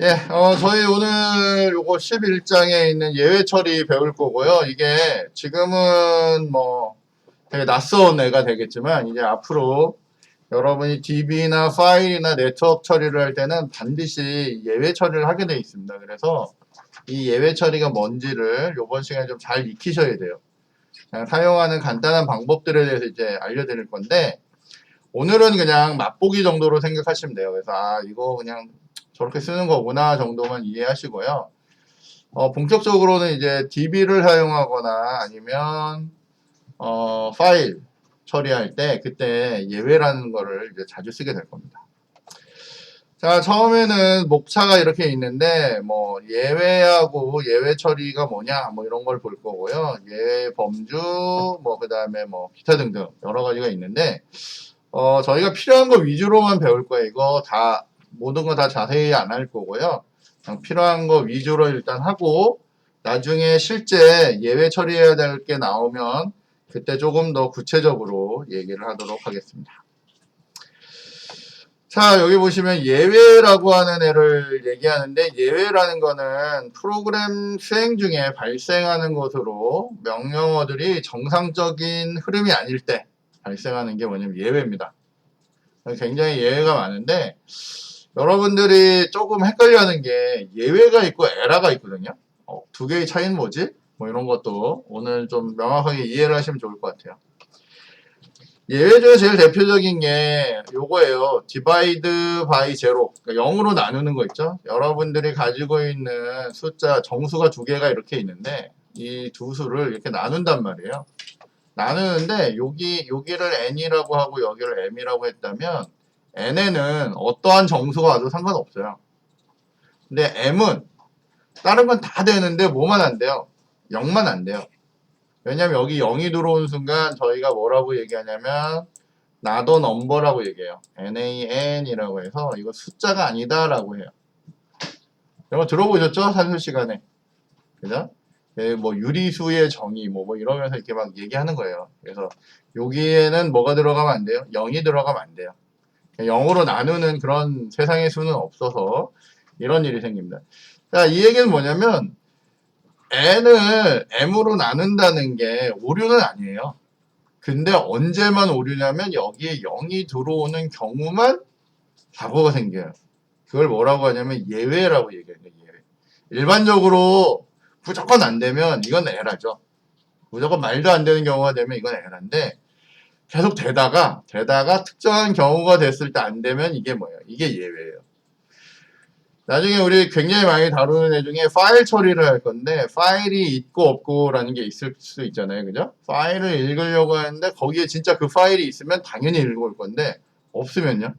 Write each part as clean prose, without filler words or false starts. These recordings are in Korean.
예, 저희 오늘 요거 11장에 있는 예외 처리 배울 거고요. 이게 지금은 뭐 되게 낯선 애가 되겠지만 이제 앞으로 여러분이 DB나 파일이나 네트워크 처리를 할 때는 반드시 예외 처리를 하게 돼 있습니다. 그래서 이 예외 처리가 뭔지를 요번 시간에 좀 잘 익히셔야 돼요. 그냥 사용하는 간단한 방법들에 대해서 이제 알려드릴 건데 오늘은 그냥 맛보기 정도로 생각하시면 돼요. 그래서 이거 그냥 저렇게 쓰는 거구나 정도만 이해하시고요. 본격적으로는 이제 DB를 사용하거나 아니면 파일 처리할 때 그때 예외라는 거를 이제 자주 쓰게 될 겁니다. 자, 처음에는 목차가 이렇게 있는데 뭐 예외하고 예외 처리가 뭐냐 뭐 이런 걸 볼 거고요. 예외 범주 뭐 그다음에 뭐 기타 등등 여러 가지가 있는데 저희가 필요한 거 위주로만 배울 거예요. 이거 다 모든 거 다 자세히 안 할 거고요. 그냥 필요한 거 위주로 일단 하고 나중에 실제 예외 처리해야 될 게 나오면 그때 조금 더 구체적으로 얘기를 하도록 하겠습니다. 자, 여기 보시면 예외라고 하는 애를 얘기하는데 예외라는 거는 프로그램 수행 중에 발생하는 것으로 명령어들이 정상적인 흐름이 아닐 때 발생하는 게 뭐냐면 예외입니다. 굉장히 예외가 많은데 여러분들이 조금 헷갈려하는 게 예외가 있고 에러가 있거든요. 두 개의 차이는 뭐지? 뭐 이런 것도 오늘 좀 명확하게 이해를 하시면 좋을 것 같아요. 예외 중에 제일 대표적인 게 요거예요. divide by zero. 그러니까 0으로 나누는 거 있죠? 여러분들이 가지고 있는 숫자 정수가 두 개가 이렇게 있는데 이 두 수를 이렇게 나눈단 말이에요. 나누는데 여기를 n이라고 하고 여기를 m이라고 했다면 n에는 어떠한 정수가 와도 상관없어요. 근데 m은 다른 건 다 되는데 뭐만 안 돼요? 0만 안 돼요. 왜냐면 여기 0이 들어온 순간 저희가 뭐라고 얘기하냐면 not a number라고 얘기해요. nan이라고 해서 이거 숫자가 아니다라고 해요. 이거 들어보셨죠? 산수 시간에. 그죠? 뭐 유리수의 정의 뭐 이러면서 이렇게 막 얘기하는 거예요. 그래서 여기에는 뭐가 들어가면 안 돼요? 0이 들어가면 안 돼요. 0으로 나누는 그런 세상의 수는 없어서 이런 일이 생깁니다. 자, 이 얘기는 뭐냐면 n을 m으로 나눈다는 게 오류는 아니에요. 근데 언제만 오류냐면 여기에 0이 들어오는 경우만 사고가 생겨요. 그걸 뭐라고 하냐면 예외라고 얘기해요. 예외. 일반적으로 무조건 안 되면 이건 에러죠. 무조건 말도 안 되는 경우가 되면 이건 에러인데 계속 되다가 특정한 경우가 됐을 때 안 되면 이게 뭐예요? 이게 예외예요. 나중에 우리 굉장히 많이 다루는 애 중에 파일 처리를 할 건데 파일이 있고 없고라는 게 있을 수 있잖아요. 그죠? 파일을 읽으려고 하는데 거기에 진짜 그 파일이 있으면 당연히 읽을 건데 없으면요?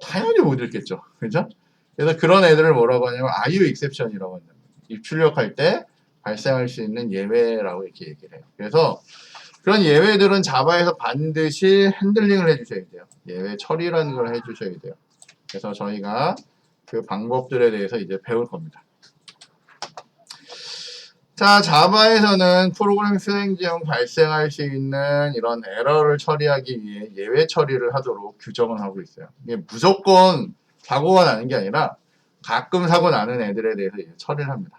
당연히 못 읽겠죠. 그죠? 그래서 그런 애들을 뭐라고 하냐면 IO exception이라고 합니다. 입출력할 때 발생할 수 있는 예외라고 이렇게 얘기를 해요. 그래서 그런 예외들은 자바에서 반드시 핸들링을 해주셔야 돼요. 예외 처리라는 걸 해주셔야 돼요. 그래서 저희가 그 방법들에 대해서 이제 배울 겁니다. 자, 자바에서는 프로그램 수행 중 발생할 수 있는 이런 에러를 처리하기 위해 예외 처리를 하도록 규정을 하고 있어요. 이게 무조건 사고가 나는 게 아니라 가끔 사고 나는 애들에 대해서 이제 처리를 합니다.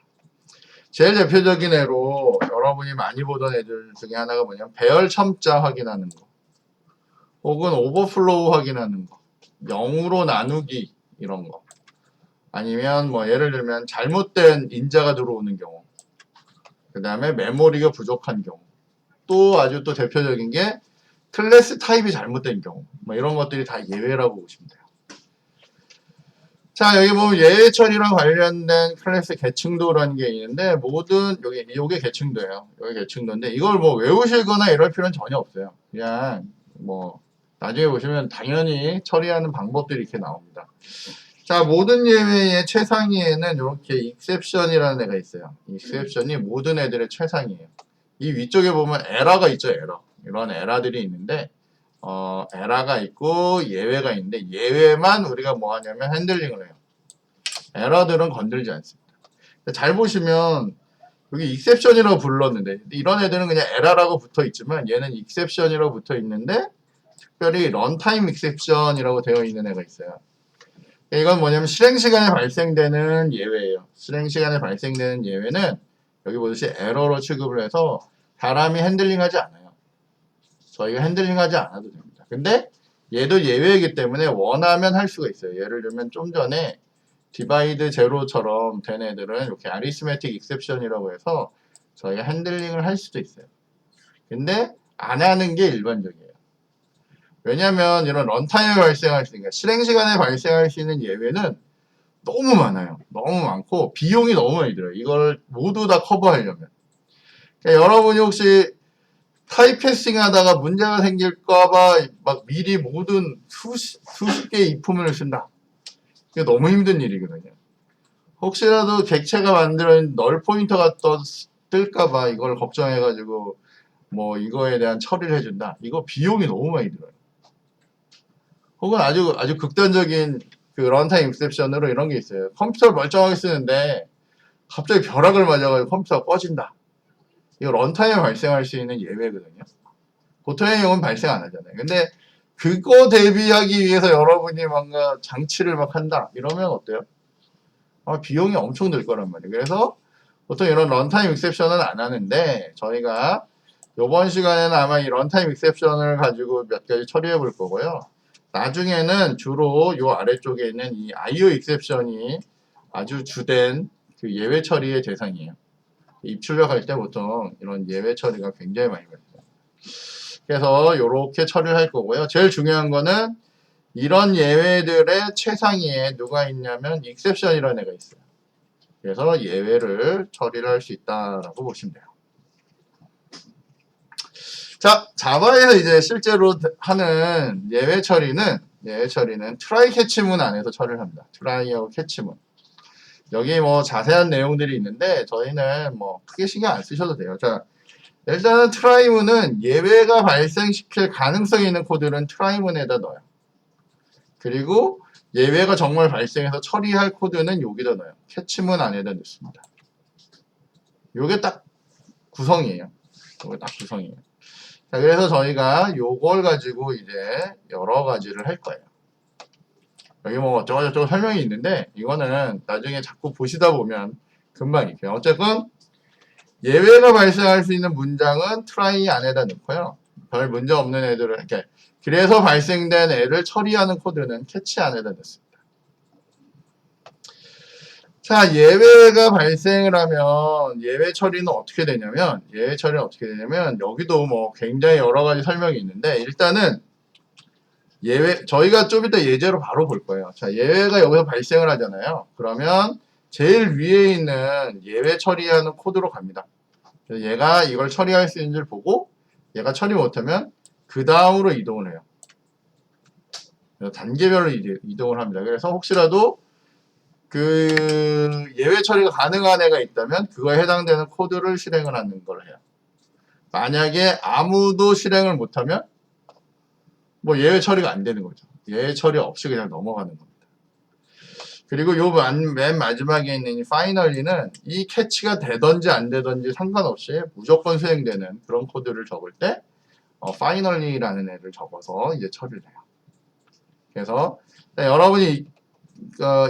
제일 대표적인 애로 여러분이 많이 보던 애들 중에 하나가 뭐냐면 배열 첨자 확인하는 거 혹은 오버플로우 확인하는 거 0으로 나누기 이런 거 아니면 뭐 예를 들면 잘못된 인자가 들어오는 경우 그 다음에 메모리가 부족한 경우 또 아주 또 대표적인 게 클래스 타입이 잘못된 경우 뭐 이런 것들이 다 예외라고 보시면 돼요. 자, 여기 보면 예외 처리랑 관련된 클래스 계층도라는 게 있는데 모든 요게 계층도예요. 요게 계층도인데 이걸 뭐 외우시거나 이럴 필요는 전혀 없어요. 그냥 뭐 나중에 보시면 당연히 처리하는 방법들이 이렇게 나옵니다. 자, 모든 예외의 최상위에는 이렇게 exception이라는 애가 있어요. exception이 모든 애들의 최상이에요. 이 위쪽에 보면 에러가 있죠, 에러. 이런 에러들이 있는데 에러가 있고 예외가 있는데 예외만 우리가 뭐 하냐면 핸들링을 해요. 에러들은 건들지 않습니다. 잘 보시면 여기 exception이라고 불렀는데 이런 애들은 그냥 에러라고 붙어 있지만 얘는 exception이라고 붙어 있는데 특별히 runtime exception이라고 되어 있는 애가 있어요. 이건 뭐냐면 실행 시간에 발생되는 예외예요. 실행 시간에 발생되는 예외는 여기 보듯이 에러로 취급을 해서 사람이 핸들링하지 않아요. 저희가 핸들링하지 않아도 됩니다. 근데 얘도 예외이기 때문에 원하면 할 수가 있어요. 예를 들면 좀 전에 디바이드 제로처럼 된 애들은 이렇게 아리스메틱 익셉션이라고 해서 저희가 핸들링을 할 수도 있어요. 근데 안 하는 게 일반적이에요. 왜냐하면 이런 런타임에 발생할 수 있는, 실행 시간에 발생할 수 있는 예외는 너무 많아요. 너무 많고 비용이 너무 많이 들어요. 이걸 모두 다 커버하려면. 그러니까 여러분이 혹시 타입캐스팅 하다가 문제가 생길까봐 막 미리 모든 수십 개의 if문을 쓴다. 이게 너무 힘든 일이거든요. 혹시라도 객체가 만들어낸 널 포인터가 뜰까봐 이걸 걱정해가지고 뭐 이거에 대한 처리를 해준다. 이거 비용이 너무 많이 들어요. 혹은 아주 극단적인 그 런타임 익셉션으로 이런 게 있어요. 컴퓨터를 멀쩡하게 쓰는데 갑자기 벼락을 맞아가지고 컴퓨터가 꺼진다. 이거 런타임에 발생할 수 있는 예외거든요. 보통의 경우는 발생 안 하잖아요. 근데 그거 대비하기 위해서 여러분이 뭔가 장치를 막 한다. 이러면 어때요? 비용이 엄청 들 거란 말이에요. 그래서 보통 이런 런타임 익셉션은 안 하는데 저희가 이번 시간에는 아마 이 런타임 익셉션을 가지고 몇 가지 처리해 볼 거고요. 나중에는 주로 이 아래쪽에 있는 이 IO 익셉션이 아주 주된 그 예외 처리의 대상이에요. 입출력할 때 보통 이런 예외 처리가 굉장히 많이 발생해요. 그래서 이렇게 처리를 할 거고요. 제일 중요한 거는 이런 예외들의 최상위에 누가 있냐면 익셉션이라는 애가 있어요. 그래서 예외를 처리를 할 수 있다라고 보시면 돼요. 자, 자바에서 이제 실제로 하는 예외 처리는 트라이 캐치문 안에서 처리를 합니다. 트라이하고 캐치문. 여기 뭐 자세한 내용들이 있는데 저희는 뭐 크게 신경 안 쓰셔도 돼요. 자, 일단은 트라이문은 예외가 발생시킬 가능성이 있는 코드는 트라이문에다 넣어요. 그리고 예외가 정말 발생해서 처리할 코드는 여기다 넣어요. 캐치문 안에다 넣습니다. 요게 딱 구성이에요. 요게 딱 구성이에요. 자, 그래서 저희가 요걸 가지고 이제 여러 가지를 할 거예요. 여기 뭐 어쩌고저쩌고 설명이 있는데 이거는 나중에 자꾸 보시다 보면 금방 익혀요. 어쨌건 예외가 발생할 수 있는 문장은 트라이 안에다 넣고요. 별 문제 없는 애들을 이렇게 그래서 발생된 애를 처리하는 코드는 캐치 안에다 넣습니다. 자, 예외가 발생을 하면 예외 처리는 어떻게 되냐면 여기도 뭐 굉장히 여러 가지 설명이 있는데 일단은 예외 저희가 좀 이따 예제로 바로 볼 거예요. 자, 예외가 여기서 발생을 하잖아요. 그러면 제일 위에 있는 예외 처리하는 코드로 갑니다. 그래서 얘가 이걸 처리할 수 있는지를 보고 얘가 처리 못하면 그 다음으로 이동을 해요. 그래서 단계별로 이동을 합니다. 그래서 혹시라도 그 예외 처리가 가능한 애가 있다면 그거에 해당되는 코드를 실행을 하는 걸 해요. 만약에 아무도 실행을 못하면 뭐 예외 처리가 안 되는 거죠. 예외 처리 없이 그냥 넘어가는 겁니다. 그리고 요 맨 마지막에 있는 이 파이널리는 이 캐치가 되든지 안 되든지 상관없이 무조건 수행되는 그런 코드를 적을 때 파이널리라는 애를 적어서 이제 처리를 해요. 그래서 여러분이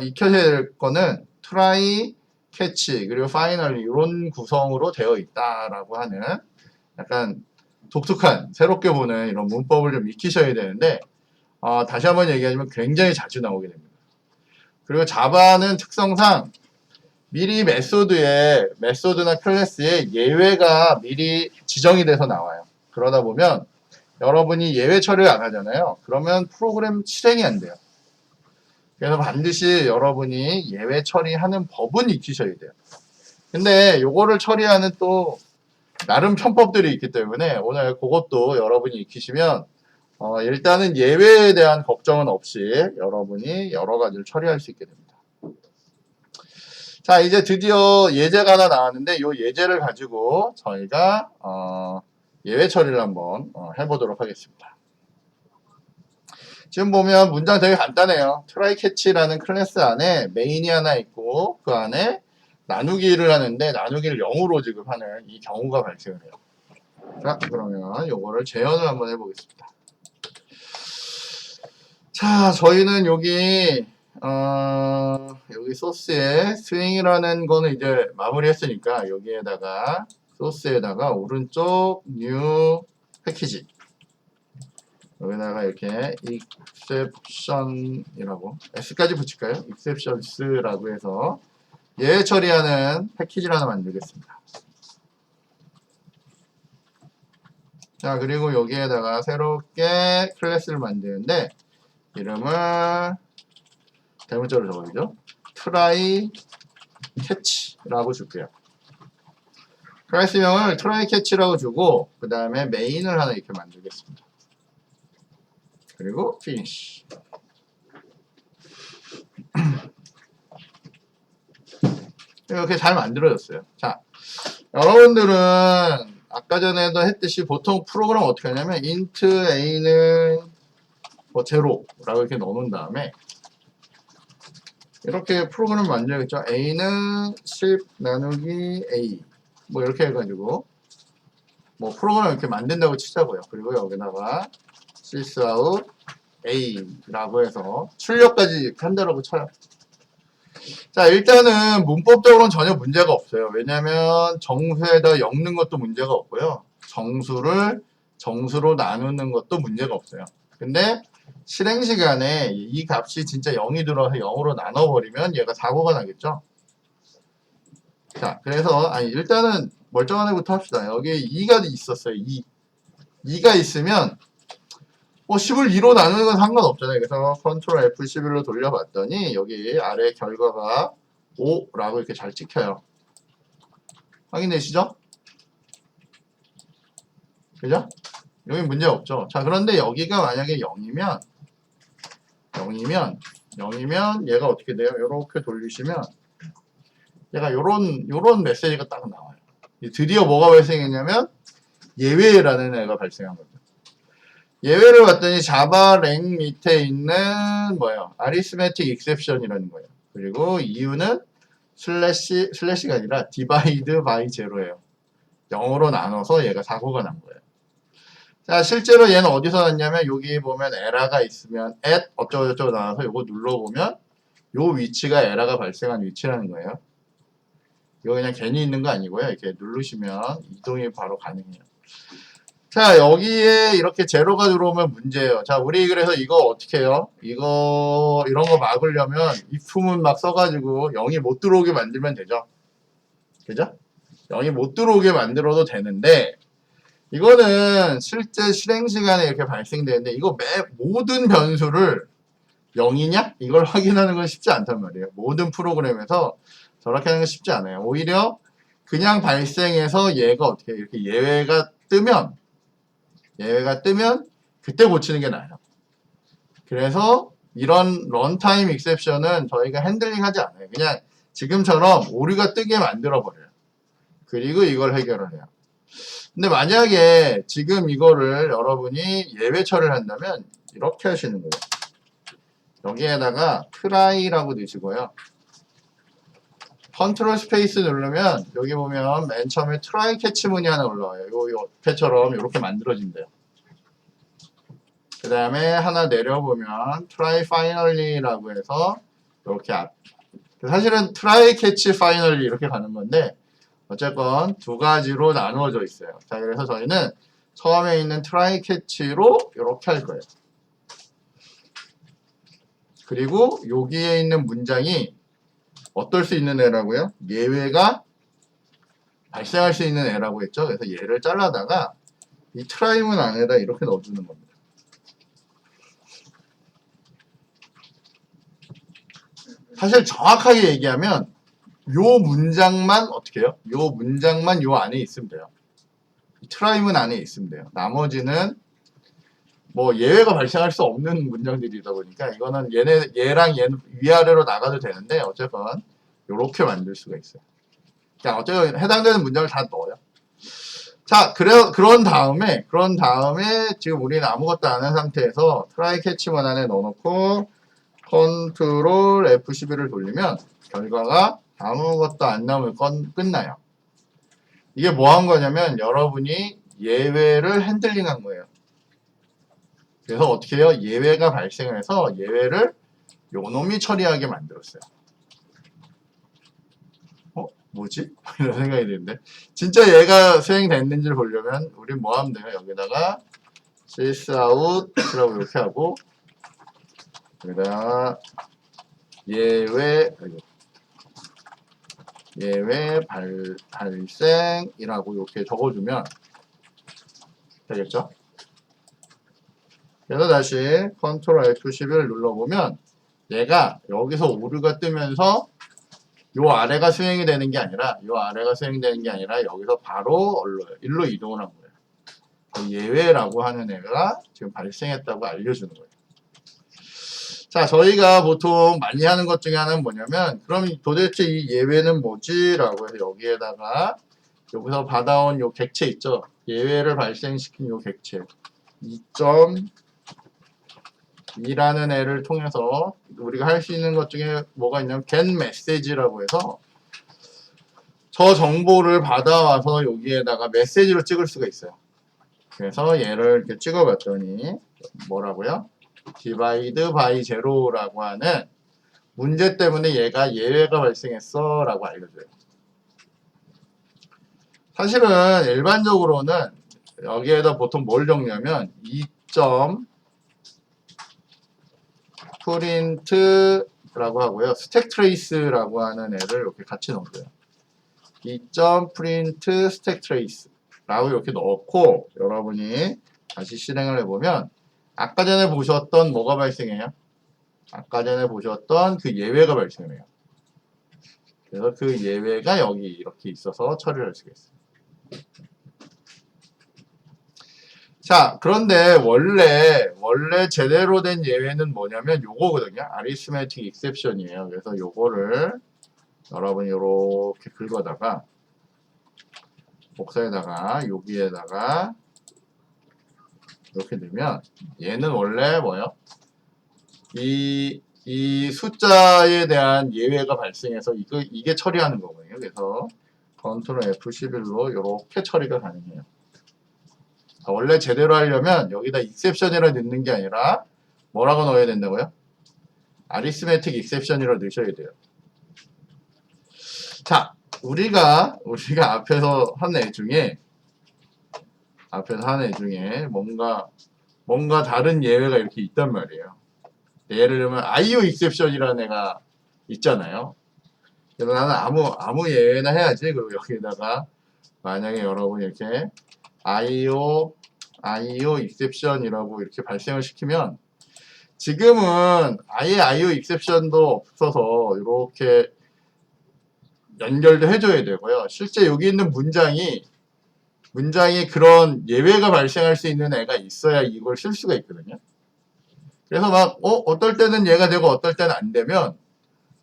익혀야 될 거는 트라이, 캐치, 그리고 파이널리 이런 구성으로 되어 있다라고 하는 약간 독특한 새롭게 보는 이런 문법을 좀 익히셔야 되는데 다시 한번 얘기하지만 굉장히 자주 나오게 됩니다. 그리고 자바는 특성상 미리 메소드나 클래스에 예외가 미리 지정이 돼서 나와요. 그러다 보면 여러분이 예외 처리를 안 하잖아요. 그러면 프로그램 실행이 안 돼요. 그래서 반드시 여러분이 예외 처리하는 법은 익히셔야 돼요. 근데 요거를 처리하는 또 나름 편법들이 있기 때문에 오늘 그것도 여러분이 익히시면 일단은 예외에 대한 걱정은 없이 여러분이 여러 가지를 처리할 수 있게 됩니다. 자, 이제 드디어 예제가 하나 나왔는데 이 예제를 가지고 저희가 예외 처리를 한번 해보도록 하겠습니다. 지금 보면 문장 되게 간단해요. try catch라는 클래스 안에 메인이 하나 있고 그 안에 나누기를 하는데 나누기를 0으로 지금 하는 이 경우가 발생을 해요. 자, 그러면 요거를 재현을 한번 해보겠습니다. 자, 저희는 여기 여기 소스에 스윙이라는 거는 이제 마무리했으니까 여기에다가 소스에다가 오른쪽 뉴 패키지 여기다가 이렇게 exception이라고 s까지 붙일까요? exceptions라고 해서 예외 처리하는 패키지를 하나 만들겠습니다. 자, 그리고 여기에다가 새롭게 클래스를 만드는데 이름을 대문자로 적어야죠. try catch라고 줄게요. 클래스명을 try catch라고 주고 그 다음에 메인을 하나 이렇게 만들겠습니다. 그리고 finish. 이렇게 잘 만들어졌어요. 자, 여러분들은 아까 전에도 했듯이 보통 프로그램 어떻게 하냐면 int a는 뭐 제로라고 이렇게 넣어놓은 다음에 이렇게 프로그램 만들겠죠. a는 10 나누기 a 뭐 이렇게 해가지고 뭐 프로그램 이렇게 만든다고 치자고요. 그리고 여기다가 sysout a라고 해서 출력까지 이렇게 한다고 쳐요. 자, 일단은 문법적으로는 전혀 문제가 없어요. 왜냐면 정수에다 엮는 것도 문제가 없고요. 정수로 나누는 것도 문제가 없어요. 근데 실행 시간에 이 값이 진짜 0이 들어서 0으로 나눠버리면 얘가 사고가 나겠죠. 자, 그래서 일단은 멀쩡한 애부터 합시다. 여기에 2가 있었어요. 2가 있으면 10을 2로 나누는 건 상관없잖아요. 그래서 컨트롤 F11로 돌려봤더니 여기 아래 결과가 5라고 이렇게 잘 찍혀요. 확인되시죠? 그죠? 여기 문제 없죠. 자, 그런데 여기가 만약에 0이면 얘가 어떻게 돼요? 이렇게 돌리시면 얘가 요런 메시지가 딱 나와요. 드디어 뭐가 발생했냐면 예외라는 애가 발생한 거죠. 예외를 봤더니 자바 랭 밑에 있는 arithmetic exception이라는 거예요. 그리고 이유는 슬래시가 아니라 divide by zero예요. 0으로 나눠서 얘가 사고가 난 거예요. 자, 실제로 얘는 어디서 났냐면 여기 보면 에러가 있으면 at 어쩌고저쩌고 나와서 이거 눌러보면 요 위치가 에러가 발생한 위치라는 거예요. 이거 그냥 괜히 있는 거 아니고요. 이렇게 누르시면 이동이 바로 가능해요. 자, 여기에 이렇게 제로가 들어오면 문제예요. 자, 우리 그래서 이거 어떻게 해요? 이런 거 막으려면 if문 막 써가지고 0이 못 들어오게 만들면 되죠. 그죠? 0이 못 들어오게 만들어도 되는데 이거는 실제 실행 시간에 이렇게 발생되는데 이거 모든 변수를 0이냐? 이걸 확인하는 건 쉽지 않단 말이에요. 모든 프로그램에서 저렇게 하는 건 쉽지 않아요. 오히려 그냥 발생해서 얘가 어떻게 이렇게 예외가 뜨면 그때 고치는 게 나아요. 그래서 이런 런타임 익셉션은 저희가 핸들링 하지 않아요. 그냥 지금처럼 오류가 뜨게 만들어 버려요. 그리고 이걸 해결을 해요. 근데 만약에 지금 이거를 여러분이 예외 처리를 한다면 이렇게 하시는 거예요. 여기에다가 try라고 넣으시고요. 컨트롤 스페이스 누르면 여기 보면 맨 처음에 try catch 문이 하나 올라와요. 요 옆에처럼 이렇게 만들어진대요. 그 다음에 하나 내려보면 try finally라고 해서 이렇게 사실은 try catch finally 이렇게 가는 건데 어쨌건 두 가지로 나누어져 있어요. 자, 그래서 저희는 처음에 있는 try catch로 이렇게 할 거예요. 그리고 여기에 있는 문장이 어떨 수 있는 애라고요? 예외가 발생할 수 있는 애라고 했죠. 그래서 얘를 잘라다가 이 try문 안에다 이렇게 넣어주는 겁니다. 사실 정확하게 얘기하면 요 문장만 어떻게 해요? 요 문장만 요 안에 있으면 돼요. try문 안에 있으면 돼요. 나머지는 뭐 예외가 발생할 수 없는 문장들이다 보니까 이거는 얘랑 얘 위아래로 나가도 되는데 어쨌건 요렇게 만들 수가 있어요. 그냥 어쨌든 해당되는 문장을 다 넣어요. 자, 그런 다음에 지금 우리는 아무것도 안 한 상태에서 try catch문 안에 넣어놓고 컨트롤 F11을 돌리면 결과가 아무것도 안 나오면 끝나요. 이게 뭐 한 거냐면 여러분이 예외를 핸들링 한 거예요. 그래서 어떻게 해요? 예외가 발생해서 예외를 요놈이 처리하게 만들었어요. 뭐지? 이런 생각이 드는데 진짜 얘가 수행됐는지를 보려면 우리 뭐 하면 돼요? 여기다가 sysout라고 이렇게 하고 여기다가 예외 발생이라고 이렇게 적어주면 되겠죠? 그래서 다시 컨트롤 F11을 눌러보면 얘가 여기서 오류가 뜨면서 요 아래가 수행이 되는 게 아니라 여기서 바로 일로 이동을 한 거예요. 예외라고 하는 애가 지금 발생했다고 알려주는 거예요. 자, 저희가 보통 많이 하는 것 중에 하나는 뭐냐면 그럼 도대체 이 예외는 뭐지? 라고 해서 여기에다가 여기서 받아온 요 객체 있죠? 예외를 발생시킨 요 객체 2.2라는 애를 통해서 우리가 할 수 있는 것 중에 뭐가 있냐면 get message라고 해서 저 정보를 받아와서 여기에다가 메시지로 찍을 수가 있어요. 그래서 얘를 이렇게 찍어봤더니 뭐라고요? divide by zero라고 하는 문제 때문에 얘가 예외가 발생했어 라고 알려줘요. 사실은 일반적으로는 여기에다 보통 뭘 적냐면 2.print라고 하고요. stack trace라고 하는 애를 이렇게 같이 넣어줘요. 2.print stack trace 라고 이렇게 넣고 여러분이 다시 실행을 해보면 아까 전에 보셨던 뭐가 발생해요? 아까 전에 보셨던 그 예외가 발생해요. 그래서 그 예외가 여기 이렇게 있어서 처리를 할 수가 있어요. 자, 그런데 원래 제대로 된 예외는 뭐냐면 요거거든요. arithmetic exception이에요. 그래서 요거를 여러분이 이렇게 긁어다가 복사에다가 여기에다가 이렇게 넣으면 얘는 원래 뭐예요? 이 숫자에 대한 예외가 발생해서 이게 처리하는 거거든요. 그래서 컨트롤 F11로 이렇게 처리가 가능해요. 원래 제대로 하려면 여기다 exception이라 넣는 게 아니라 뭐라고 넣어야 된다고요? arithmetic exception이라 넣으셔야 돼요. 자, 우리가 앞에서 한 애 중에 뭔가 다른 예외가 이렇게 있단 말이에요. 예를 들면 IO exception이라는 애가 있잖아요. 그래서 나는 아무 예외나 해야지. 그리고 여기다가 만약에 여러분이 이렇게 IO exception이라고 이렇게 발생을 시키면 지금은 아예 IO exception도 없어서 이렇게 연결도 해줘야 되고요. 실제 여기 있는 문장이 그런 예외가 발생할 수 있는 애가 있어야 이걸 쓸 수가 있거든요. 그래서 막 어떨 때는 얘가 되고 어떨 때는 안 되면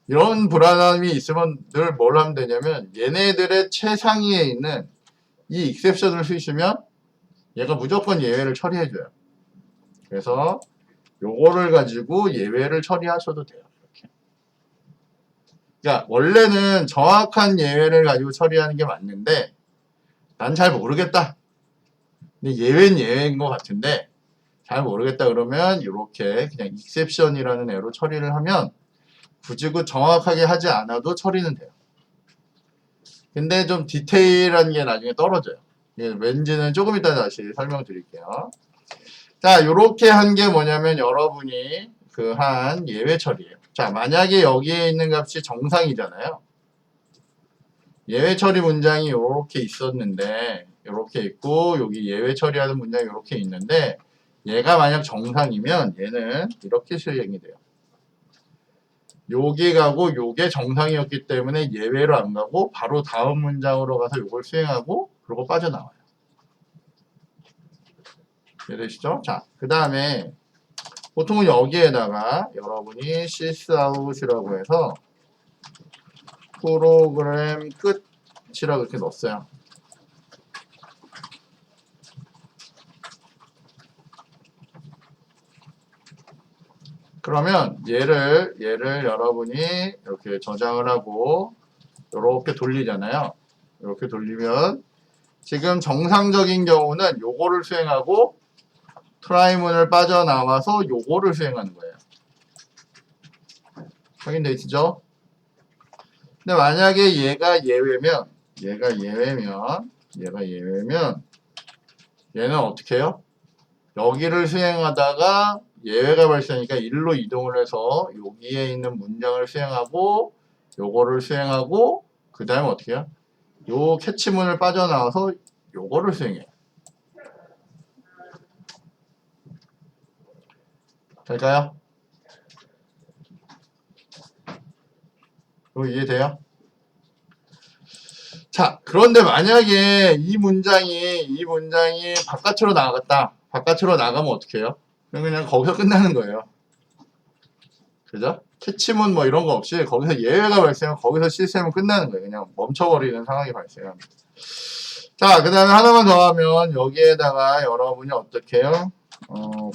이런 불안함이 있으면 늘 뭘 하면 되냐면 얘네들의 최상위에 있는 이 exception을 쓰시면 얘가 무조건 예외를 처리해줘요. 그래서 요거를 가지고 예외를 처리하셔도 돼요. 이렇게. 그러니까 원래는 정확한 예외를 가지고 처리하는 게 맞는데 난 잘 모르겠다. 근데 예외는 예외인 것 같은데 잘 모르겠다 그러면 이렇게 그냥 exception이라는 애로 처리를 하면 굳이 정확하게 하지 않아도 처리는 돼요. 근데 좀 디테일한 게 나중에 떨어져요. 왠지는 조금 이따 다시 설명드릴게요. 자, 요렇게 한 게 뭐냐면 여러분이 그 한 예외 처리예요. 자, 만약에 여기에 있는 값이 정상이잖아요. 예외 처리 문장이 요렇게 있었는데 요렇게 있고 여기 예외 처리하는 문장이 요렇게 있는데 얘가 만약 정상이면 얘는 이렇게 실행이 돼요. 요게 가고 요게 정상이었기 때문에 예외로 안 가고 바로 다음 문장으로 가서 요걸 수행하고 그러고 빠져나와요. 이해되시죠? 자, 그 다음에 보통은 여기에다가 여러분이 sysout이라고 해서 프로그램 끝이라고 이렇게 넣었어요. 그러면 얘를 여러분이 이렇게 저장을 하고 이렇게 돌리잖아요. 이렇게 돌리면 지금 정상적인 경우는 요거를 수행하고 트라이문을 빠져나와서 요거를 수행하는 거예요. 확인돼 있죠? 근데 만약에 얘가 예외면 얘는 어떻게 해요? 여기를 수행하다가 예외가 발생하니까 일로 이동을 해서 여기에 있는 문장을 수행하고 요거를 수행하고 그 다음에 어떻게 해요? 요 캐치문을 빠져나와서 요거를 수행해요. 될까요? 이거 이해돼요? 자, 그런데 만약에 이 문장이 바깥으로 나갔다. 바깥으로 나가면 어떻게 해요? 그냥 거기서 끝나는 거예요. 그죠? 캐치문 뭐 이런 거 없이 거기서 예외가 발생하면 거기서 시스템은 끝나는 거예요. 그냥 멈춰버리는 상황이 발생합니다. 자, 그 다음에 하나만 더 하면 여기에다가 여러분이 어떻게 해요?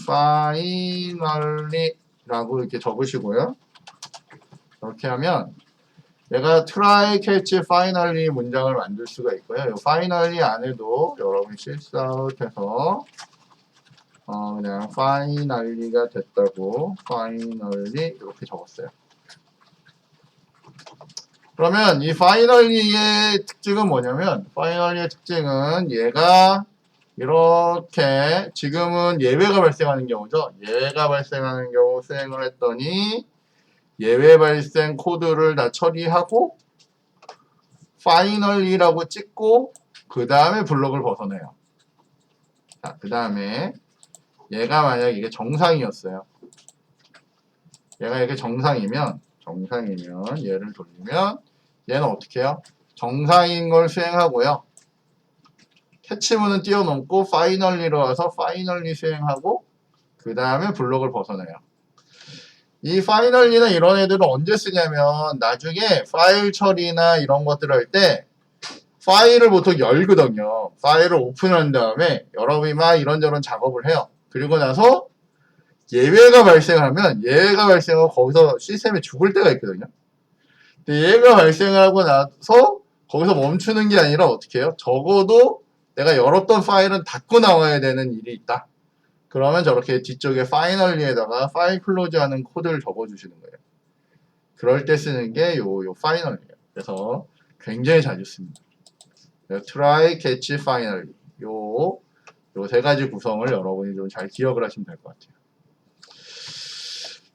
finally라고 이렇게 적으시고요. 이렇게 하면 얘가 try, catch, finally 문장을 만들 수가 있고요. 이 finally 안에도 여러분이 실수아웃해서 그냥 finally가 됐다고 finally 이렇게 적었어요. 그러면 이 finally의 특징은 뭐냐면 finally의 특징은 얘가 이렇게 지금은 예외가 발생하는 경우죠. 예외가 발생하는 경우 수행을 했더니 예외 발생 코드를 다 처리하고 finally라고 찍고 그 다음에 블록을 벗어내요. 자, 그 다음에 얘가 만약 이게 정상이었어요. 얘가 이렇게 정상이면 얘를 돌리면 얘는 어떻게 해요? 정상인 걸 수행하고요. 캐치문은 뛰어넘고 finally로 와서 finally 수행하고 그 다음에 블록을 벗어내요. 이 finally나 이런 애들은 언제 쓰냐면 나중에 파일 처리나 이런 것들 할 때 파일을 보통 열거든요. 파일을 오픈한 다음에 여러분이 막 이런저런 작업을 해요. 그리고 나서 예외가 발생하고 거기서 시스템이 죽을 때가 있거든요. 근데 예외가 발생하고 나서 거기서 멈추는 게 아니라 어떻게 해요? 적어도 내가 열었던 파일은 닫고 나와야 되는 일이 있다. 그러면 저렇게 뒤쪽에 finally에다가 파일 클로즈하는 코드를 적어주시는 거예요. 그럴 때 쓰는 게 요 finally예요. 그래서 굉장히 자주 씁니다. try, catch, finally 요 세 가지 구성을 여러분이 좀 잘 기억을 하시면 될 것 같아요.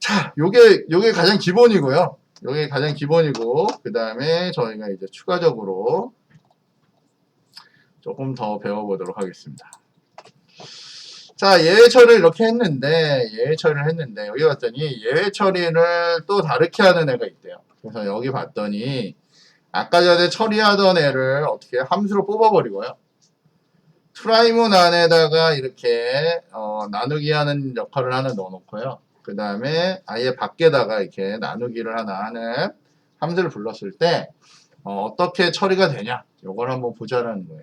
자, 요게 가장 기본이고요. 요게 가장 기본이고 그 다음에 저희가 이제 추가적으로 조금 더 배워보도록 하겠습니다. 자, 예외 처리를 이렇게 했는데 여기 봤더니 예외 처리를 또 다르게 하는 애가 있대요. 그래서 여기 봤더니 아까 전에 처리하던 애를 어떻게 함수로 뽑아버리고요. 트라이문 안에다가 이렇게 나누기 하는 역할을 하나 넣어놓고요. 그 다음에 아예 밖에다가 이렇게 나누기를 하나 하는 함수를 불렀을 때 어떻게 처리가 되냐 이걸 한번 보자라는 거예요.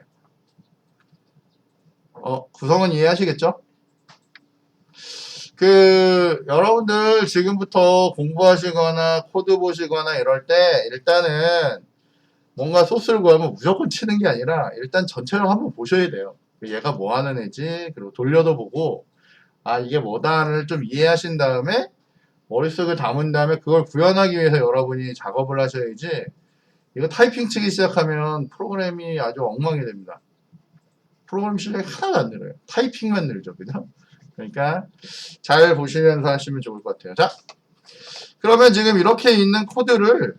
구성은 이해하시겠죠? 여러분들 지금부터 공부하시거나 코드 보시거나 이럴 때 일단은 뭔가 소스를 구하면 무조건 치는 게 아니라 일단 전체를 한번 보셔야 돼요. 얘가 뭐 하는 애지? 그리고 돌려도 보고 이게 뭐다를 좀 이해하신 다음에 머릿속에 담은 다음에 그걸 구현하기 위해서 여러분이 작업을 하셔야지 이거 타이핑 치기 시작하면 프로그램이 아주 엉망이 됩니다. 프로그램 실력이 하나도 안 늘어요. 타이핑만 늘죠. 그죠? 그러니까 잘 보시면서 하시면 좋을 것 같아요. 자, 그러면 지금 이렇게 있는 코드를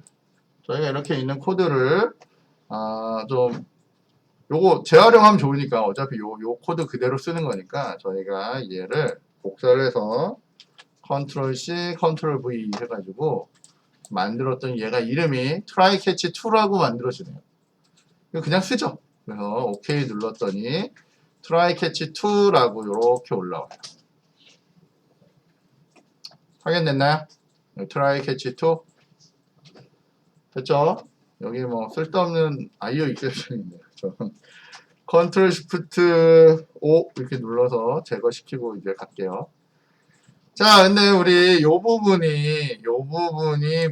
저희가 이렇게 있는 코드를 좀 요거 재활용하면 좋으니까 어차피 요 코드 그대로 쓰는 거니까 저희가 얘를 복사를 해서 컨트롤 C, 컨트롤 V 해가지고 만들었던 얘가 이름이 try catch 2라고 만들어지네요. 이거 그냥 쓰죠. 그래서 OK 눌렀더니 try catch 2라고 이렇게 올라와요. 확인됐나요? try catch 2 됐죠? 여기 뭐 쓸데없는 IO 익셉션이 있네요. 컨트롤 시프트 O 이렇게 눌러서 제거시키고 이제 갈게요. 자, 근데 우리 요 부분이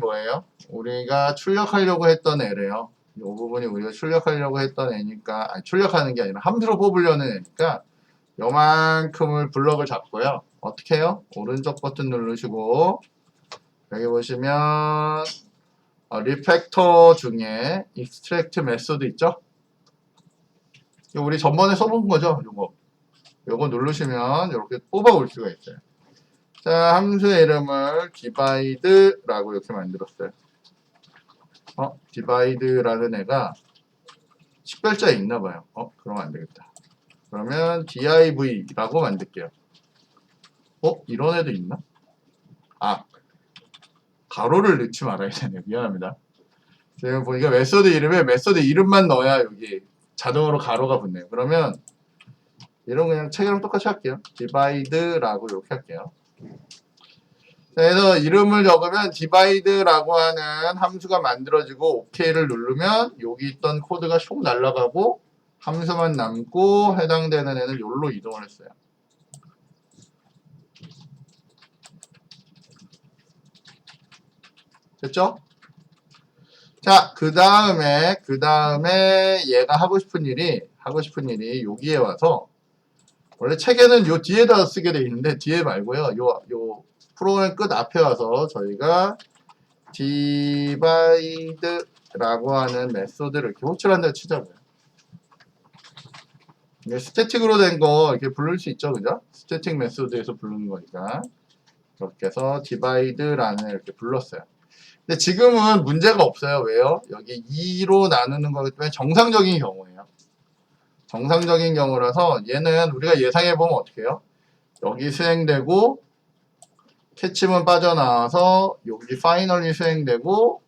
뭐예요? 우리가 출력하려고 했던 애래요. 요 부분이 우리가 출력하려고 했던 애니까 출력하는 게 아니라 함수로 뽑으려는 애니까 요만큼을 블럭을 잡고요. 어떻게 해요? 오른쪽 버튼 누르시고 여기 보시면 리팩터 중에 extract 메소드 있죠? 이거 우리 전번에 써본 거죠? 요거 누르시면 이렇게 뽑아올 수가 있어요. 자, 함수의 이름을 divide라고 이렇게 만들었어요. divide라는 애가 식별자에 있나 봐요. 그러면 안 되겠다. 그러면 div라고 만들게요. 이런 애도 있나? 가로를 넣지 말아야 되네요. 미안합니다. 지금 보니까 메소드 이름에 메소드 이름만 넣어야 여기 자동으로 가로가 붙네요. 그러면 이런 그냥 책이랑 똑같이 할게요. divide라고 이렇게 할게요. 그래서 이름을 적으면 divide라고 하는 함수가 만들어지고 OK를 누르면 여기 있던 코드가 쏙 날아가고 함수만 남고 해당되는 애는 여기로 이동을 했어요. 됐죠? 자, 그 다음에 얘가 하고 싶은 일이 여기에 와서 원래 책에는 요 뒤에다 쓰게 돼 있는데 뒤에 말고요. 요 프로그램 끝 앞에 와서 저희가 divide라고 하는 메소드를 이렇게 호출한다 치자고요. 이게 스태틱으로 된 거 이렇게 부를 수 있죠, 그죠? 스태틱 메소드에서 부르는 거니까 이렇게 해서 divide라는 이렇게 불렀어요. 근데 지금은 문제가 없어요. 왜요? 여기 2로 나누는 거기 때문에 정상적인 경우예요. 정상적인 경우라서 얘는 우리가 예상해보면 어떻게 해요? 여기 수행되고 캐치문 빠져나와서 여기 파이널이 수행되고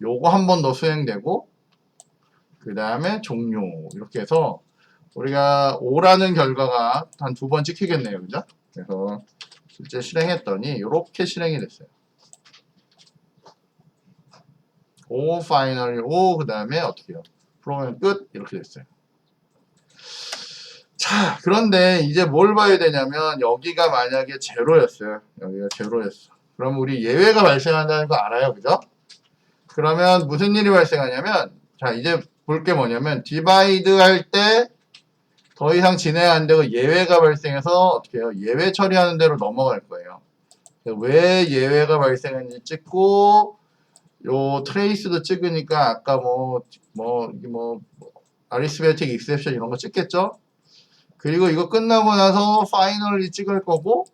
요거 한 번 더 수행되고 그 다음에 종료 이렇게 해서 우리가 5라는 결과가 한 2번 찍히겠네요. 그죠? 그래서 실제 실행했더니 이렇게 실행이 됐어요. O 파이널 O 그 다음에 어떻게 해요? 프로그램 끝 이렇게 됐어요. 자, 그런데 이제 뭘 봐야 되냐면 여기가 만약에 제로였어요. 여기가 제로였어. 그럼 우리 예외가 발생한다는 거 알아요. 그죠? 그러면 무슨 일이 발생하냐면 자, 이제 볼 게 뭐냐면 디바이드 할 때 더 이상 진행 안 되고 예외가 발생해서 어떻게 해요? 예외 처리하는 대로 넘어갈 거예요. 왜 예외가 발생했는지 찍고 요 트레이스도 찍으니까 아까 아리스메틱 익셉션 이런 거 찍겠죠? 그리고 이거 끝나고 나서 파이널리 찍을 거고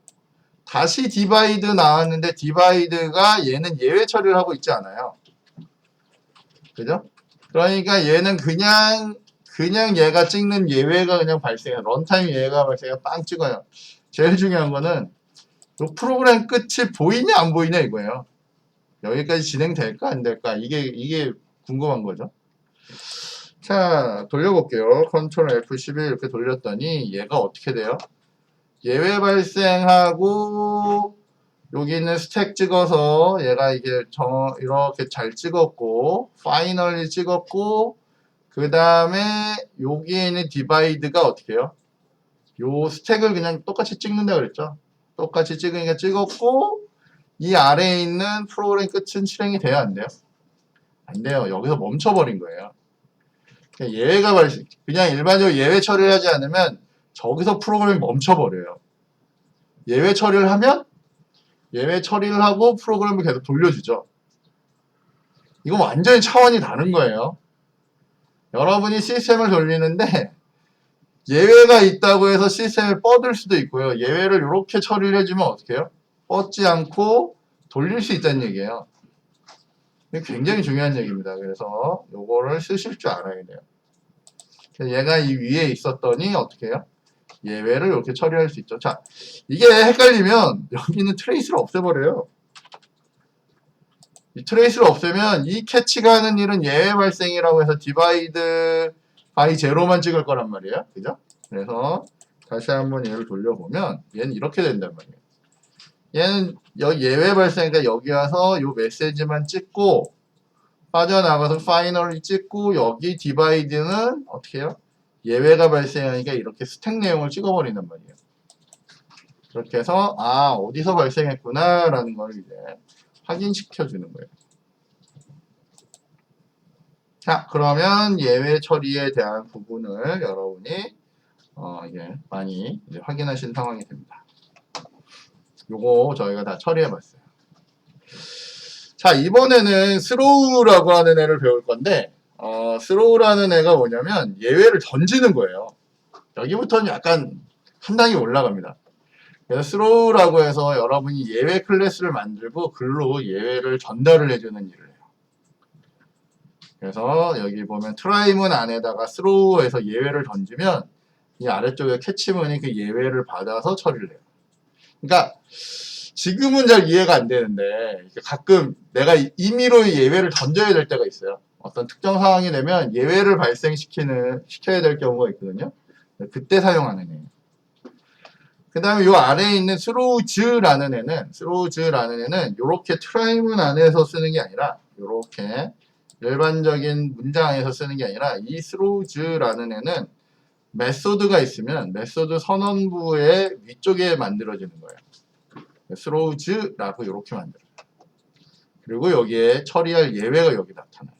다시 디바이드 나왔는데 디바이드가 얘는 예외 처리를 하고 있지 않아요. 그죠? 그러니까 얘는 그냥 얘가 찍는 예외가 그냥 발생해요. 런타임 예외가 발생해서 빵 찍어요. 제일 중요한 거는 이 프로그램 끝이 보이냐 안 보이냐 이거예요. 여기까지 진행될까 안 될까 이게 궁금한 거죠. 자, 돌려볼게요. 컨트롤 F11 이렇게 돌렸더니 얘가 어떻게 돼요? 예외 발생하고 여기 있는 스택 찍어서 얘가 이게 이렇게 잘 찍었고 파이널리 찍었고 그 다음에 여기에 있는 디바이드가 어떻게 해요? 요 스택을 그냥 똑같이 찍는다 그랬죠? 똑같이 찍으니까 찍었고 이 아래에 있는 프로그램 끝은 실행이 돼야 안 돼요? 안 돼요. 여기서 멈춰버린 거예요. 예외가 그냥 일반적으로 예외 처리를 하지 않으면 저기서 프로그램이 멈춰버려요. 예외 처리를 하면 예외 처리를 하고 프로그램을 계속 돌려주죠. 이건 완전히 차원이 다른 거예요. 여러분이 시스템을 돌리는데 예외가 있다고 해서 시스템을 뻗을 수도 있고요. 예외를 이렇게 처리를 해주면 어떻게 해요? 뻗지 않고 돌릴 수 있다는 얘기예요. 이게 굉장히 중요한 얘기입니다. 그래서 요거를 쓰실 줄 알아야 돼요. 얘가 이 위에 있었더니 어떻게 해요? 예외를 이렇게 처리할 수 있죠. 자, 이게 헷갈리면 여기 있는 트레이스를 없애버려요. 이 트레이스를 없애면 이 캐치가 하는 일은 예외 발생이라고 해서 디바이드 바이 제로만 찍을 거란 말이에요. 그죠? 그래서 다시 한번 얘를 돌려보면 얘는 이렇게 된단 말이에요. 얘는 여기 예외 발생이니까 여기 와서 요 메시지만 찍고 빠져나가서 파이널이 찍고 여기 디바이드는 어떻게 해요? 예외가 발생하니까 이렇게 스택 내용을 찍어버린단 말이에요. 그렇게 해서 어디서 발생했구나 라는 걸 이제 확인시켜 주는 거예요. 자, 그러면 예외 처리에 대한 부분을 여러분이 이제 많이 이제 확인하신 상황이 됩니다. 요거 저희가 다 처리해 봤어요. 자, 이번에는 스로우라고 하는 애를 배울 건데, 스로우라는 애가 뭐냐면 예외를 던지는 거예요. 여기부터는 약간 한 단계 올라갑니다. 그래서 스로우라고 해서 여러분이 예외 클래스를 만들고 글로 예외를 전달을 해주는 일을 해요. 그래서 여기 보면 트라이문 안에다가 스로우에서 예외를 던지면 이 아래쪽에 캐치문이 그 예외를 받아서 처리를 해요. 그러니까 지금은 잘 이해가 안 되는데 가끔 내가 임의로 예외를 던져야 될 때가 있어요. 어떤 특정 상황이 되면 예외를 시켜야 될 경우가 있거든요. 그때 사용하는 애예요. 그 다음에 요 아래에 있는 스로우즈라는 애는 요렇게 트라이문 안에서 쓰는 게 아니라 요렇게 일반적인 문장 안에서 쓰는 게 아니라 이 스로우즈라는 애는 메소드가 있으면 메소드 선언부의 위쪽에 만들어지는 거예요. 스로우즈라고 이렇게 만들어요. 그리고 여기에 처리할 예외가 여기 나타나요.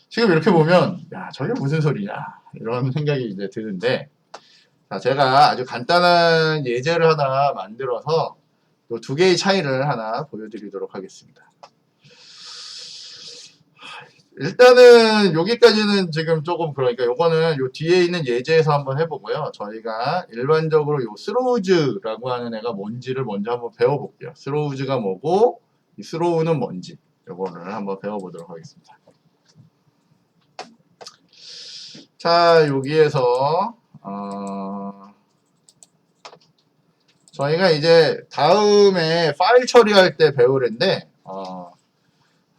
지금 이렇게 보면 야 저게 무슨 소리냐 이런 생각이 이제 드는데 자, 제가 아주 간단한 예제를 하나 만들어서 이 두 개의 차이를 하나 보여드리도록 하겠습니다. 일단은 여기까지는 지금 조금 그러니까 요거는 요 뒤에 있는 예제에서 한번 해보고요. 저희가 일반적으로 요 스로우즈라고 하는 애가 뭔지를 먼저 한번 배워볼게요. 스로우즈가 뭐고 이 스로우는 뭔지 요거를 한번 배워보도록 하겠습니다. 자 여기에서 저희가 이제 다음에 파일 처리할 때 배울 애인데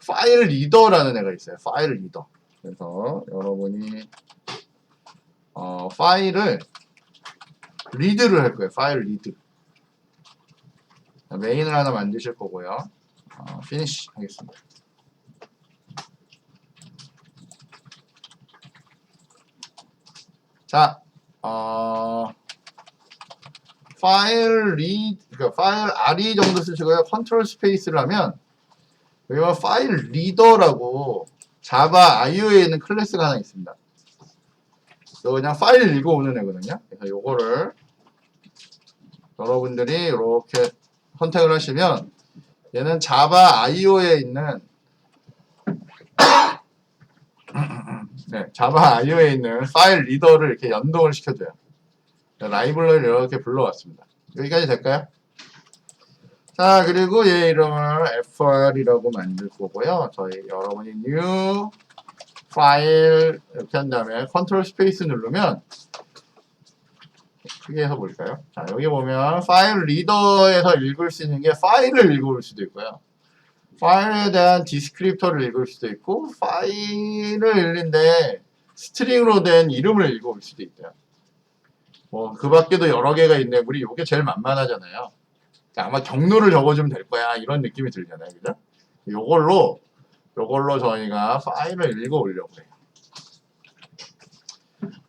파일 리더라는 애가 있어요. 파일 리더. 그래서 여러분이 파일을 리드를 할 거예요. 파일 리드. 메인을 하나 만드실 거고요. 피니시 하겠습니다. 자, 파일 리드, 그러니까 파일 RE 정도 쓰시고요. 컨트롤 스페이스를 하면 여기 파일 리더라고 자바 IO에 있는 클래스가 하나 있습니다. 이거 그냥 파일 읽어오는 애거든요. 그래서 요거를 여러분들이 이렇게 선택을 하시면 얘는 자바 IO에 있는 자바 IO에 있는 파일 리더를 이렇게 연동을 시켜줘요. 라이브러리를 이렇게 불러왔습니다. 여기까지 될까요? 자, 그리고 얘 이름을 FR이라고 만들 거고요. 저희 여러분이 new 파일 이렇게 한 다음에 컨트롤 스페이스 누르면 크게 해서 볼까요? 자, 여기 보면 파일 리더에서 읽을 수 있는 게 파일을 읽을 수도 있고요. 파일에 대한 디스크립터를 읽을 수도 있고 파일을 읽는데 스트링으로 된 이름을 읽어올 수도 있대요. 뭐 그 밖에도 여러 개가 있는데 우리 이게 제일 만만하잖아요. 아마 경로를 적어주면 될 거야 이런 느낌이 들잖아요, 그죠? 요걸로 저희가 파일을 읽어오려고 해요.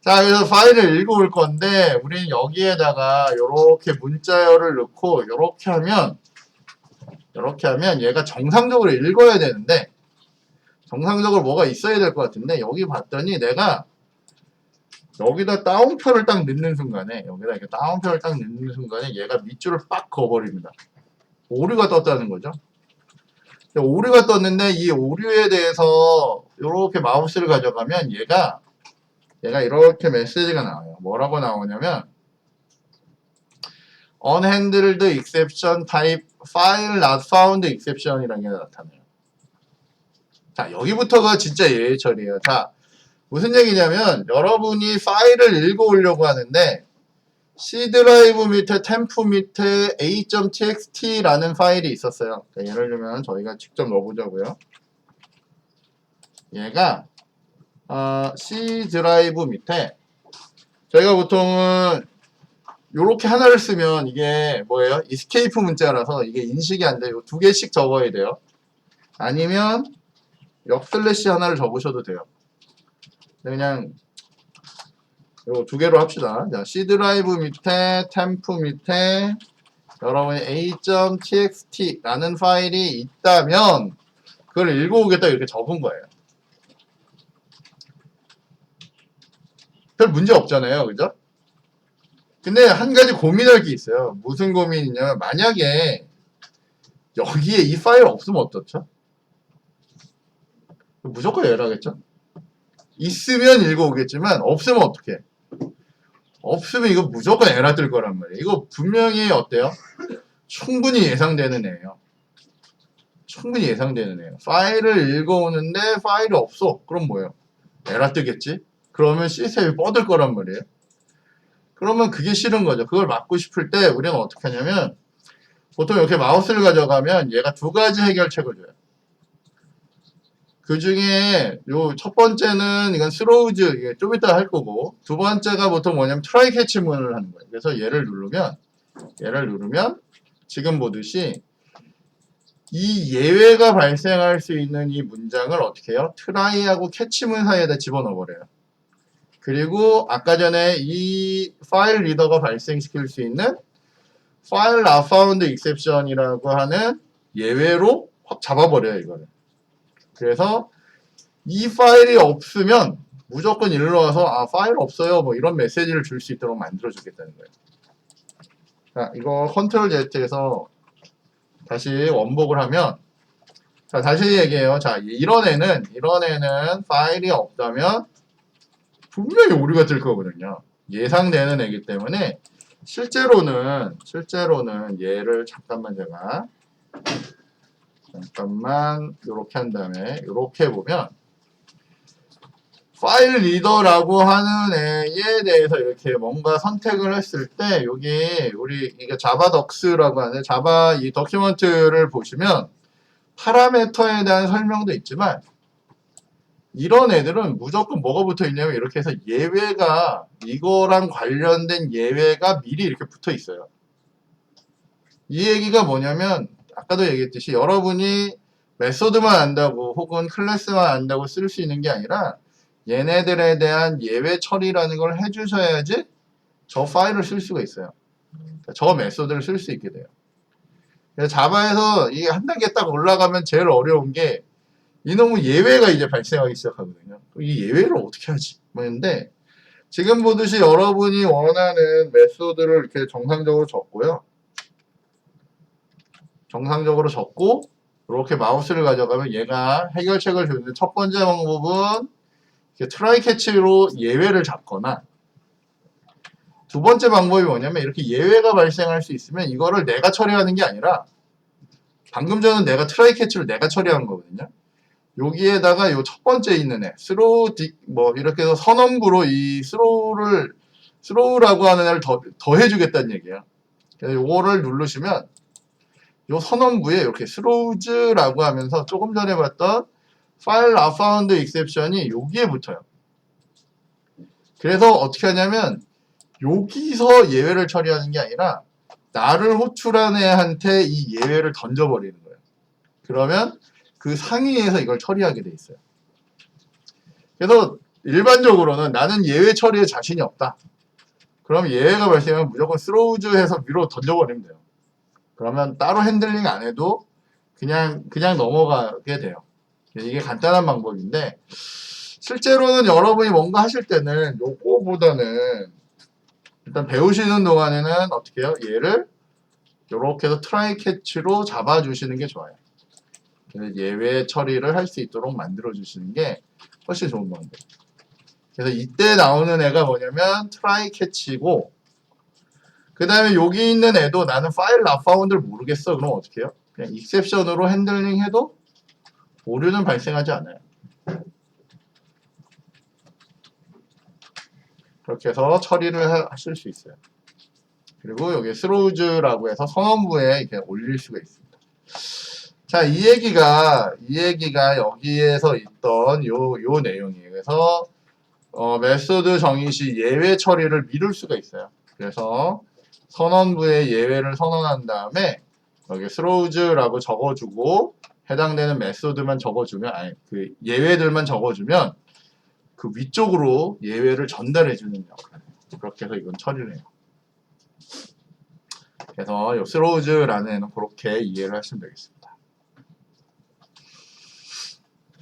자, 그래서 파일을 읽어올 건데 우리는 여기에다가 이렇게 문자열을 넣고 이렇게 하면 얘가 정상적으로 읽어야 되는데 정상적으로 뭐가 있어야 될 것 같은데 여기 봤더니 내가 여기다 다운표를 딱 넣는 순간에 여기다 이렇게 다운표를 딱 넣는 순간에 얘가 밑줄을 빡 그어버립니다. 오류가 떴다는 거죠. 오류가 떴는데 이 오류에 대해서 이렇게 마우스를 가져가면 얘가 이렇게 메시지가 나와요. 뭐라고 나오냐면 unhandled exception type file not found exception이라는 게 나타나요. 자, 여기부터가 진짜 예외 처리예요. 자, 무슨 얘기냐면 여러분이 파일을 읽어오려고 하는데 C 드라이브 밑에 템프 밑에 a.txt라는 파일이 있었어요. 그러니까 예를 들면 저희가 직접 넣어보자고요. 얘가 C 드라이브 밑에 저희가 보통은 요렇게 하나를 쓰면 이게 뭐예요? 이스케이프 문자라서 이게 인식이 안 돼요. 두 개씩 적어야 돼요. 아니면 역슬래시 하나를 적으셔도 돼요. 그냥 요 두 개로 합시다. 자, C 드라이브 밑에 템프 밑에 여러분이 a.txt라는 파일이 있다면 그걸 읽어오겠다 이렇게 적은 거예요. 별 문제 없잖아요, 그죠? 근데 한 가지 고민할 게 있어요. 무슨 고민이냐면 만약에 여기에 이 파일 없으면 어떻죠? 무조건 에러겠죠? 있으면 읽어오겠지만 없으면 어떡해? 없으면 이거 무조건 에러 뜰 거란 말이에요. 이거 분명히 어때요? 충분히 예상되는 애예요. 충분히 예상되는 애예요. 파일을 읽어오는데 파일이 없어. 그럼 뭐예요? 에러 뜨겠지? 그러면 시스템이 뻗을 거란 말이에요. 그러면 그게 싫은 거죠. 그걸 막고 싶을 때 우리는 어떻게 하냐면 보통 이렇게 마우스를 가져가면 얘가 두 가지 해결책을 줘요. 그 중에 요 첫 번째는 이건 스로우즈, 이게 좀 이따 할 거고, 두 번째가 보통 뭐냐면 트라이 캐치문을 하는 거예요. 그래서 얘를 누르면 지금 보듯이 이 예외가 발생할 수 있는 이 문장을 어떻게 해요? 트라이하고 캐치문 사이에다 집어넣어 버려요. 그리고 아까 전에 이 파일 리더가 발생시킬 수 있는 파일 not found exception이라고 하는 예외로 확 잡아버려요, 이거를. 그래서 이 파일이 없으면 무조건 일로 와서 아 파일 없어요 뭐 이런 메시지를 줄 수 있도록 만들어 주겠다는 거예요. 자, 이거 컨트롤 Z에서 다시 원복을 하면, 자 다시 얘기해요. 자 이런 애는 파일이 없다면 분명히 오류가 뜰 거거든요. 예상되는 애기 때문에 실제로는 얘를 잠깐만 이렇게 한 다음에 이렇게 보면 파일 리더라고 하는 애에 대해서 이렇게 뭔가 선택을 했을 때 여기 우리 이게 자바 덕스라고 하는 자바 이 더큐먼트를 보시면 파라메터에 대한 설명도 있지만 이런 애들은 무조건 뭐가 붙어 있냐면 이렇게 해서 예외가 이거랑 관련된 예외가 미리 이렇게 붙어 있어요. 이 얘기가 뭐냐면 아까도 얘기했듯이 여러분이 메소드만 안다고 혹은 클래스만 안다고 쓸 수 있는 게 아니라 얘네들에 대한 예외 처리라는 걸 해주셔야지 저 파일을 쓸 수가 있어요. 저 메소드를 쓸 수 있게 돼요. 그래서 자바에서 이게 한 단계 딱 올라가면 제일 어려운 게 이놈의 예외가 이제 발생하기 시작하거든요. 이 예외를 어떻게 하지? 뭐인데 지금 보듯이 여러분이 원하는 메소드를 이렇게 정상적으로 적고요. 정상적으로 적고 이렇게 마우스를 가져가면 얘가 해결책을 주는데 첫 번째 방법은 트라이 캐치로 예외를 잡거나 두 번째 방법이 뭐냐면 이렇게 예외가 발생할 수 있으면 이거를 내가 처리하는 게 아니라 방금 전에 내가 트라이 캐치를 내가 처리한 거거든요. 여기에다가 요 첫 번째 있는 애 스로우 뭐 이렇게 해서 선언부로 이 스로우라고 하는 애를 더 해주겠다는 얘기야. 그래서 요거를 누르시면 요 선언부에 이렇게 스로우즈라고 하면서 조금 전에 봤던 파일 not found exception이 여기에 붙어요. 그래서 어떻게 하냐면 여기서 예외를 처리하는 게 아니라 나를 호출한 애한테 이 예외를 던져버리는 거예요. 그러면 그 상위에서 이걸 처리하게 돼 있어요. 그래서 일반적으로는 나는 예외 처리에 자신이 없다. 그럼 예외가 발생하면 무조건 스로우즈해서 위로 던져버리면 돼요. 그러면 따로 핸들링 안 해도 그냥 넘어가게 돼요. 이게 간단한 방법인데 실제로는 여러분이 뭔가 하실 때는 요거보다는 일단 배우시는 동안에는 어떻게 해요? 얘를 이렇게 해서 트라이 캐치로 잡아주시는 게 좋아요. 예외 처리를 할 수 있도록 만들어 주시는 게 훨씬 좋은 방법. 그래서 이때 나오는 애가 뭐냐면 트라이 캐치고 그 다음에 여기 있는 애도 나는 파일 not found를 모르겠어. 그럼 어떻게 해요? 그냥 exception으로 핸들링 해도 오류는 발생하지 않아요. 그렇게 해서 처리를 하실 수 있어요. 그리고 여기 스로우즈라고 해서 선언부에 이렇게 올릴 수가 있습니다. 자, 이 얘기가 여기에서 있던 요 내용이에요. 그래서 메소드 정의 시 예외 처리를 미룰 수가 있어요. 그래서 선언부에 예외를 선언한 다음에 여기 스로우즈라고 적어주고 해당되는 메소드만 적어주면 그 예외들만 적어주면 그 위쪽으로 예외를 전달해주는 역할. 그렇게 해서 이건 처리를 해요. 그래서 이 스로우즈라는 애는 그렇게 이해를 하시면 되겠습니다.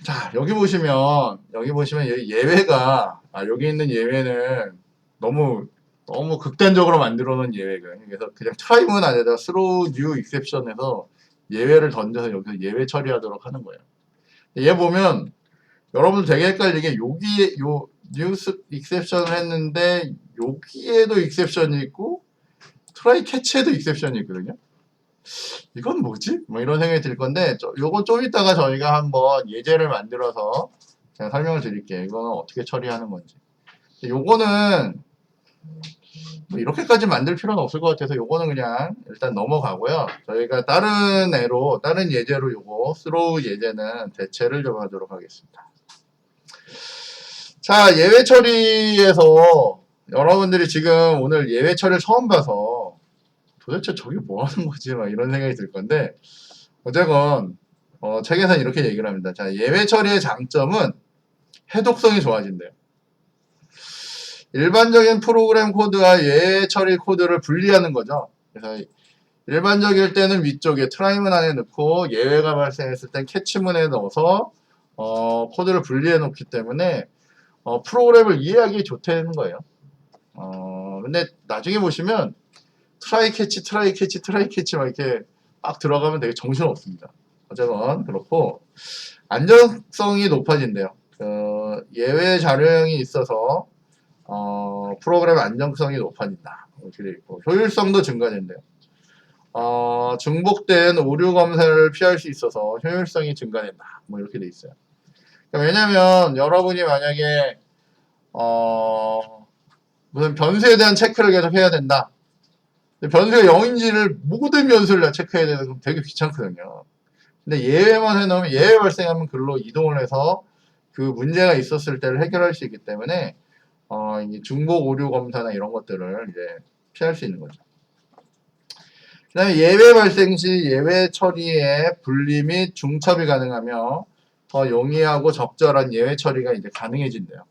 자, 여기 보시면 여기 예외가 여기 있는 예외는 너무 극단적으로 만들어 놓은 예외가 그래서 그냥 트라이문 안에다 스로우 뉴 익셉션에서 예외를 던져서 여기서 예외 처리하도록 하는 거예요. 얘 보면 여러분 되게 헷갈리게 여기에 요 뉴스 익셉션을 했는데 여기에도 익셉션이 있고 트라이 캐치에도 익셉션이 있거든요. 이건 뭐지? 뭐 이런 생각이 들 건데 요건 좀 이따가 저희가 한번 예제를 만들어서 제가 설명을 드릴게요. 이거는 어떻게 처리하는 건지. 요거는 뭐 이렇게까지 만들 필요는 없을 것 같아서 요거는 그냥 일단 넘어가고요. 저희가 다른 애로 다른 예제로 요거 스로우 예제는 대체를 좀 하도록 하겠습니다. 자, 예외 처리에서 여러분들이 지금 오늘 예외 처리를 처음 봐서 도대체 저게 뭐 하는 거지? 막 이런 생각이 들 건데 어쨌건 책에서는 이렇게 얘기를 합니다. 자, 예외 처리의 장점은 해독성이 좋아진대요. 일반적인 프로그램 코드와 예외 처리 코드를 분리하는 거죠. 그래서 일반적일 때는 위쪽에 트라이문 안에 넣고 예외가 발생했을 땐 캐치문에 넣어서 코드를 분리해 놓기 때문에 프로그램을 이해하기 좋다는 거예요. 근데 나중에 보시면 트라이 캐치 막 이렇게 막 들어가면 되게 정신없습니다. 어쨌건 그렇고 안정성이 높아진대요. 예외 자료형이 있어서 프로그램 안정성이 높아진다. 이렇게 돼 있고 효율성도 증가된대요. 중복된 오류 검사를 피할 수 있어서 효율성이 증가된다. 뭐 이렇게 돼 있어요. 그러니까 왜냐면 여러분이 만약에 무슨 변수에 대한 체크를 계속 해야 된다. 변수가 0인지를 모든 변수를 다 체크해야 되는 건 되게 귀찮거든요. 근데 예외만 해놓으면 예외 발생하면 글로 이동을 해서 그 문제가 있었을 때를 해결할 수 있기 때문에 이제 중복 오류 검사나 이런 것들을 이제 피할 수 있는 거죠. 그 다음에 예외 발생 시 예외 처리의 분리 및 중첩이 가능하며 더 용이하고 적절한 예외 처리가 이제 가능해진대요.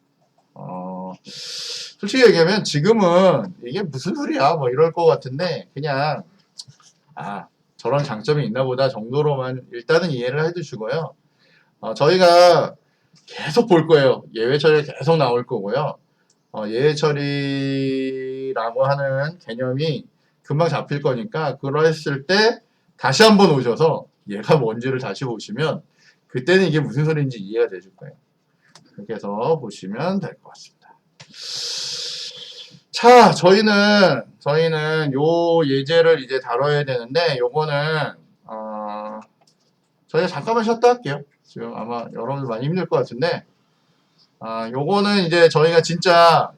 솔직히 얘기하면 지금은 이게 무슨 소리야 뭐 이럴 것 같은데 그냥 저런 장점이 있나 보다 정도로만 일단은 이해를 해두시고요. 저희가 계속 볼 거예요. 예외 처리가 계속 나올 거고요. 예외 처리라고 하는 개념이 금방 잡힐 거니까 그랬을 때 다시 한번 오셔서 얘가 뭔지를 다시 보시면 그때는 이게 무슨 소리인지 이해가 되실 거예요. 그렇게 해서 보시면 될 것 같습니다. 자, 저희는 요 예제를 이제 다뤄야 되는데 요거는 저희가 잠깐만 쉬었다 할게요. 지금 아마 여러분들 많이 힘들 것 같은데 요거는 이제 저희가 진짜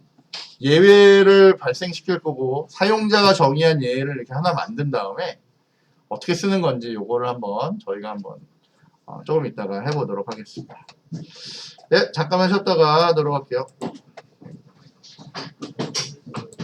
예외를 발생시킬 거고 사용자가 정의한 예외를 이렇게 하나 만든 다음에 어떻게 쓰는 건지 요거를 저희가 한번 조금 이따가 해보도록 하겠습니다. 네, 잠깐만 쉬었다가 들어갈게요.